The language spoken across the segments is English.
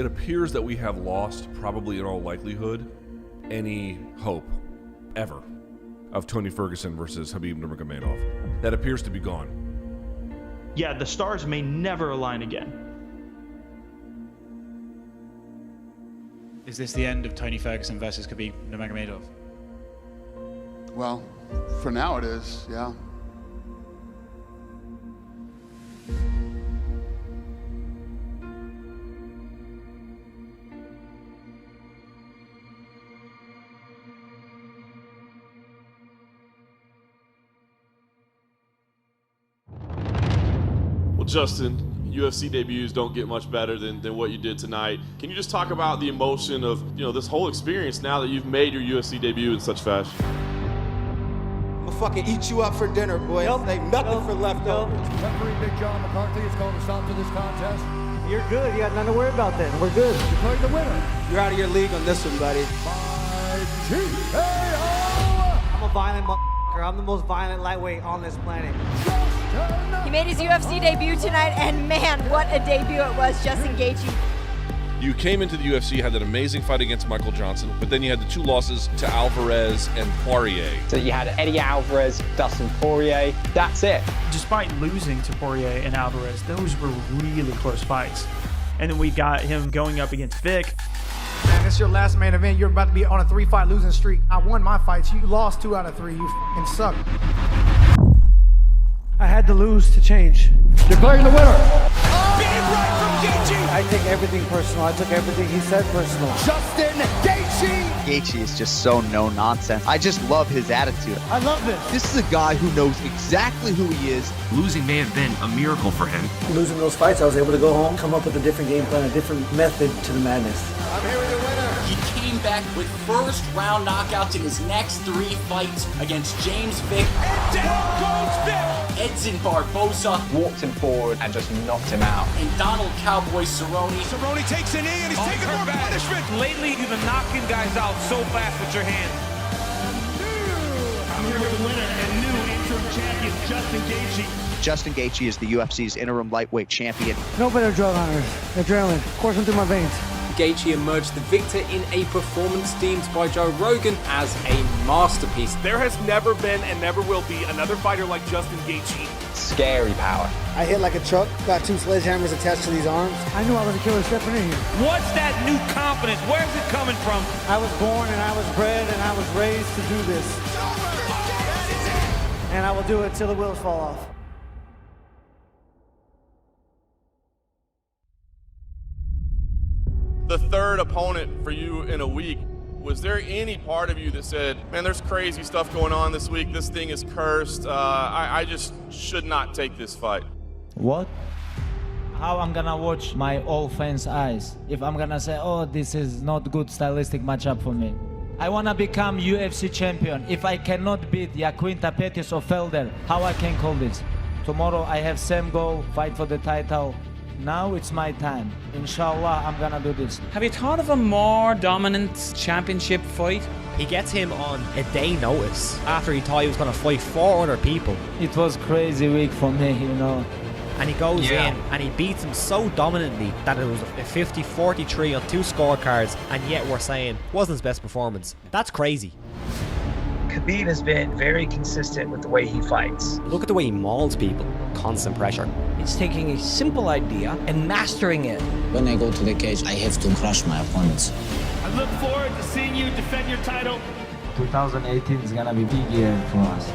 It appears that we have lost, probably in all likelihood, any hope, ever, of Tony Ferguson versus Khabib Nurmagomedov. That appears to be gone. Yeah, the stars may never align again. Is this the end of Tony Ferguson versus Khabib Nurmagomedov? Well, for now it is, yeah. Well, Justin, UFC debuts don't get much better than what you did tonight. Can you just talk about the emotion of, this whole experience now that you've made your UFC debut in such fashion? I'll fucking eat you up for dinner, boy. Yep. Ain't nothing for leftovers. Referee Big John McCarthy is calling a stop to this contest. You're good. You got nothing to worry about then. We're good. Declaring the winner. You're out of your league on this one, buddy. By TKO. I'm a violent motherfucker. I'm the most violent lightweight on this planet. He made his UFC debut tonight, and man, what a debut it was, Justin Gaethje. You came into the UFC, had that amazing fight against Michael Johnson, but then you had the 2 losses to Alvarez and Poirier. So you had Eddie Alvarez, Dustin Poirier, that's it. Despite losing to Poirier and Alvarez, those were really close fights. And then we got him going up against Vic. Man, it's your last main event. You're about to be on a 3-fight losing streak. I won my fights. You lost 2 out of 3. You fucking suck. I had to lose to change. Declaring the winner. Big right from Gaethje. I take everything personal. I took everything he said personal. Justin Gaethje. Gaethje is just so no nonsense. I just love his attitude. I love this. This is a guy who knows exactly who he is. Losing may have been a miracle for him. Losing those fights, I was able to go home, come up with a different game plan, a different method to the madness. I'm here with the winner. He came back with first-round knockouts in his next 3 fights against James Vick. And down goes Vick. Edson Barboza. Walked him forward and just knocked him out. And Donald Cowboy Cerrone. Cerrone takes a knee and he's taking more punishment. Lately, you've been knocking guys out so fast with your hands. I'm here with the winner and new interim champion, Justin Gaethje. Justin Gaethje is the UFC's interim lightweight champion. No better drug on earth. Adrenaline coursing through my veins. Gaethje emerged the victor in a performance deemed by Joe Rogan as a masterpiece. There has never been and never will be another fighter like Justin Gaethje. Scary power. I hit like a truck, got 2 sledgehammers attached to these arms. I knew I was a killer stepping in here. What's that new confidence? Where's it coming from? I was born and I was bred and I was raised to do this. And I will do it till the wheels fall off. The third opponent for you in a week. Was there any part of you that said, man, there's crazy stuff going on this week. This thing is cursed. I just should not take this fight? What? How I'm gonna watch my old fans' eyes if I'm gonna say, oh, this is not good stylistic matchup for me. I wanna become UFC champion. If I cannot beat Yaquinta Pettis or Felder, how I can call this? Tomorrow I have same goal, fight for the title. Now it's my time. Inshallah, I'm gonna do this. Have you thought of a more dominant championship fight? He gets him on a day notice after he thought he was going to fight 4 other people. It was crazy week for me, And he goes in and he beats him so dominantly that it was a 50-43 on 2 scorecards, and yet we're saying wasn't his best performance. That's crazy. Khabib has been very consistent with the way he fights. Look at the way he mauls people. Constant pressure. It's taking a simple idea and mastering it. When I go to the cage, I have to crush my opponents. I look forward to seeing you defend your title. 2018 is gonna be a big year for us.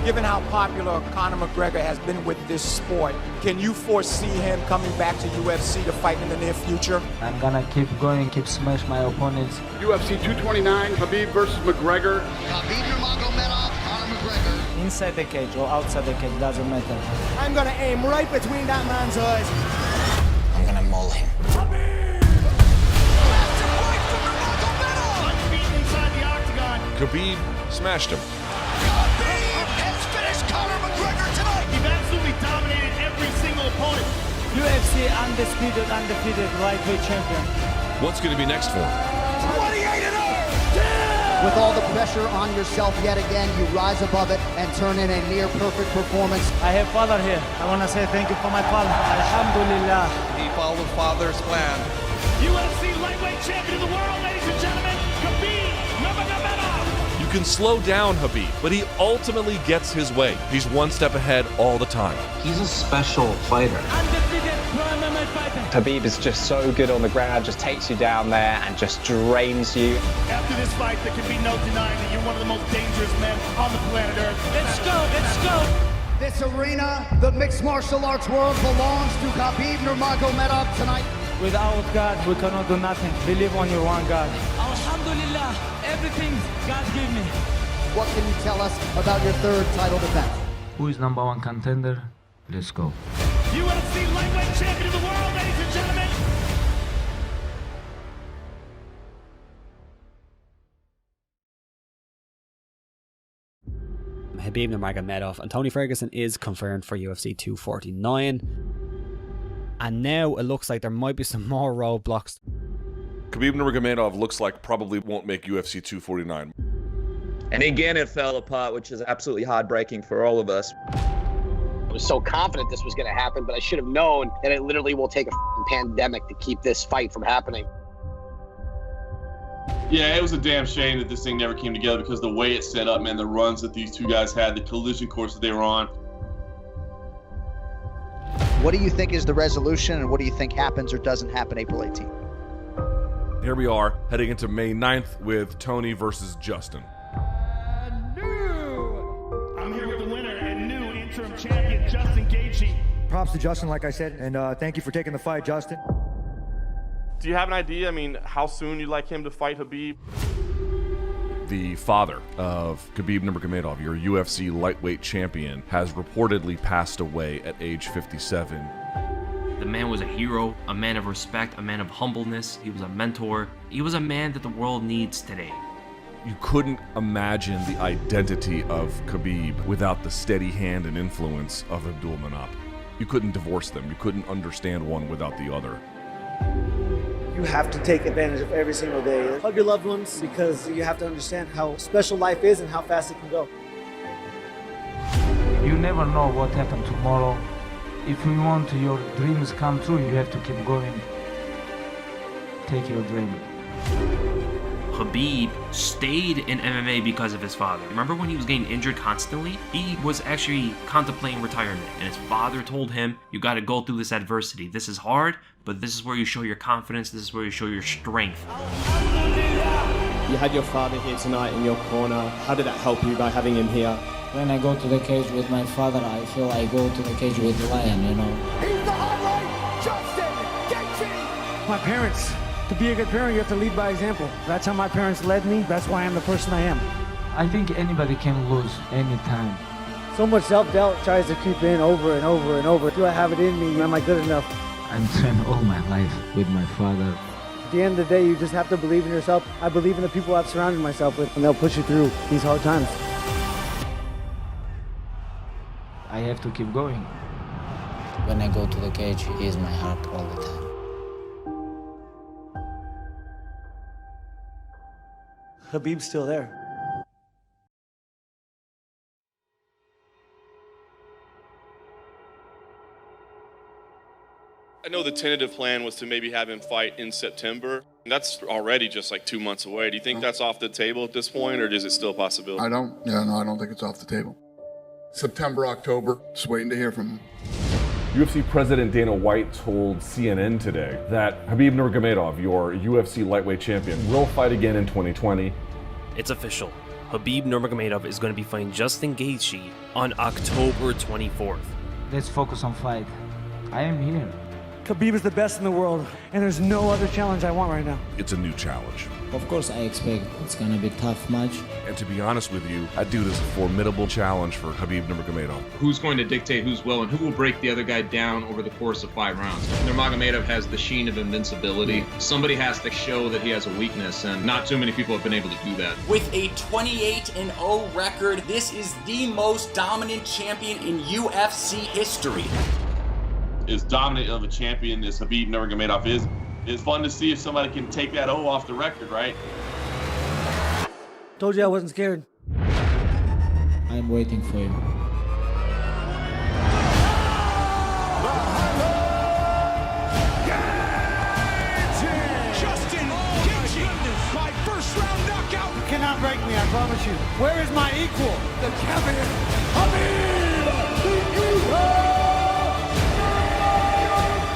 Given how popular Conor McGregor has been with this sport, can you foresee him coming back to UFC to fight in the near future? I'm gonna keep going, keep smash my opponents. UFC 229, Khabib versus McGregor. Khabib Nurmagomedov, Conor McGregor. Inside the cage or outside the cage, doesn't matter. I'm gonna aim right between that man's eyes. I'm gonna maul him. Khabib smashed him. Khabib has finished Conor McGregor tonight. You've absolutely dominated every single opponent. UFC undefeated lightweight champion. What's going to be next for him? 28-0. With all the pressure on yourself yet again, you rise above it and turn in a near perfect performance. I have father here. I want to say thank you for my father. Alhamdulillah. He followed father's plan. UFC lightweight champion of the world, ladies and gentlemen, Khabib Nurmagomedov. You can slow down Khabib, but he ultimately gets his way. He's one step ahead all the time. He's a special fighter. Khabib is just so good on the ground, just takes you down there and just drains you. After this fight, there can be no denying that you're one of the most dangerous men on the planet Earth. Let's go. This arena, the mixed martial arts world, belongs to Khabib Nurmagomedov tonight. Without God, we cannot do nothing. Believe on your one God. Alhamdulillah, everything God gave me. What can you tell us about your third title defense? Who is #1 contender? Let's go. UFC lightweight champion of the world, ladies and gentlemen. Khabib Nurmagomedov and Tony Ferguson is confirmed for UFC 249. And now it looks like there might be some more roadblocks. Khabib Nurmagomedov looks like probably won't make UFC 249. And again, it fell apart, which is absolutely heartbreaking for all of us. I was so confident this was going to happen, but I should have known that it literally will take a pandemic to keep this fight from happening. Yeah, it was a damn shame that this thing never came together because the way it's set up, man, the runs that these two guys had, the collision course that they were on. What do you think is the resolution, and what do you think happens or doesn't happen April 18th? Here we are, heading into May 9th with Tony versus Justin. I'm here with the winner and new interim champion, Justin Gaethje. Props to Justin, like I said, and thank you for taking the fight, Justin. Do you have an idea, how soon you'd like him to fight Khabib? The father of Khabib Nurmagomedov, your UFC lightweight champion, has reportedly passed away at age 57. The man was a hero, a man of respect, a man of humbleness. He was a mentor. He was a man that the world needs today. You couldn't imagine the identity of Khabib without the steady hand and influence of Abdulmanap. You couldn't divorce them. You couldn't understand one without the other. You have to take advantage of every single day. Hug your loved ones because you have to understand how special life is and how fast it can go. You never know what happened tomorrow. If you want your dreams come true, you have to keep going. Take your dream. Khabib stayed in MMA because of his father. Remember when he was getting injured constantly? He was actually contemplating retirement, and his father told him, you got to go through this adversity. This is hard, but this is where you show your confidence. This is where you show your strength. You had your father here tonight in your corner. How did that help you by having him here? When I go to the cage with my father, I feel I go to the cage with the lion, you know. He's the highlight, Justin Gaethje. My parents. To be a good parent, you have to lead by example. That's how my parents led me. That's why I'm the person I am. I think anybody can lose anytime. So much self-doubt tries to creep in over and over and over. Do I have it in me? Am I good enough? I'm trained all my life with my father. At the end of the day, you just have to believe in yourself. I believe in the people I've surrounded myself with, and they'll push you through these hard times. I have to keep going. When I go to the cage, he is my heart all the time. Khabib's still there. I know the tentative plan was to maybe have him fight in September. That's already just like 2 months away. Do you think that's off the table at this point, or is it still a possibility? I don't think it's off the table. September, October, just waiting to hear from him. UFC President Dana White told CNN today that Khabib Nurmagomedov, your UFC lightweight champion, will fight again in 2020. It's official. Khabib Nurmagomedov is going to be fighting Justin Gaethje on October 24th. Let's focus on fight. I am here. Khabib is the best in the world, and there's no other challenge I want right now. It's a new challenge. Of course, I expect it's gonna be a tough match. And to be honest with you, that dude is a formidable challenge for Khabib Nurmagomedov. Who's going to dictate who's will and who will break the other guy down over the course of 5 rounds? Nurmagomedov has the sheen of invincibility. Somebody has to show that he has a weakness, and not too many people have been able to do that. With a 28-0 record, this is the most dominant champion in UFC history. As dominant of a champion as Khabib Nurmagomedov is, it's fun to see if somebody can take that O off the record, right? Told you I wasn't scared. I'm waiting for you. cannot break me, I promise you. Where is my equal? The champion, Khabib!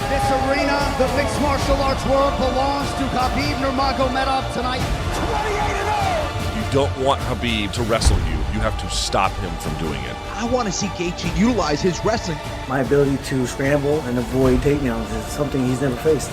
This arena, the mixed martial arts world, belongs to Khabib Nurmagomedov tonight. 28-0! You don't want Khabib to wrestle you. You have to stop him from doing it. I want to see Gaethje utilize his wrestling. My ability to scramble and avoid takedowns is something he's never faced.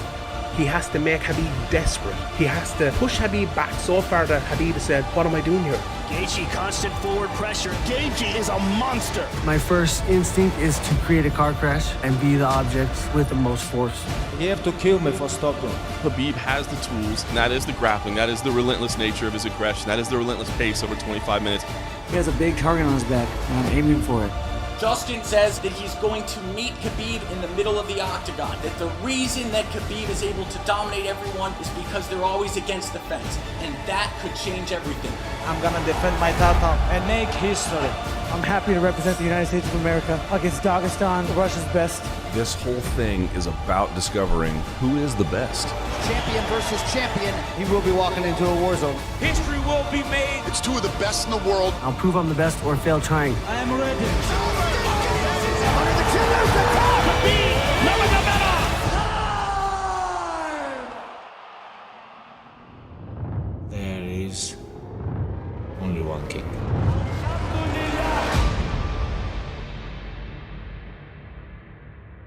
He has to make Khabib desperate. He has to push Khabib back so far that Khabib has said, what am I doing here? Gaethje, constant forward pressure. Gaethje is a monster. My first instinct is to create a car crash and be the object with the most force. You have to kill me for stopping. Khabib has the tools, and that is the grappling, that is the relentless nature of his aggression, that is the relentless pace over 25 minutes. He has a big target on his back, and I'm aiming for it. Justin says that he's going to meet Khabib in the middle of the octagon, that the reason that Khabib is able to dominate everyone is because they're always against the fence, and that could change everything. I'm gonna defend my title and make history. I'm happy to represent the United States of America against Dagestan, Russia's best. This whole thing is about discovering who is the best. Champion versus champion. He will be walking into a war zone. History will be made. It's two of the best in the world. I'll prove I'm the best or fail trying. I am ready. There is only one king.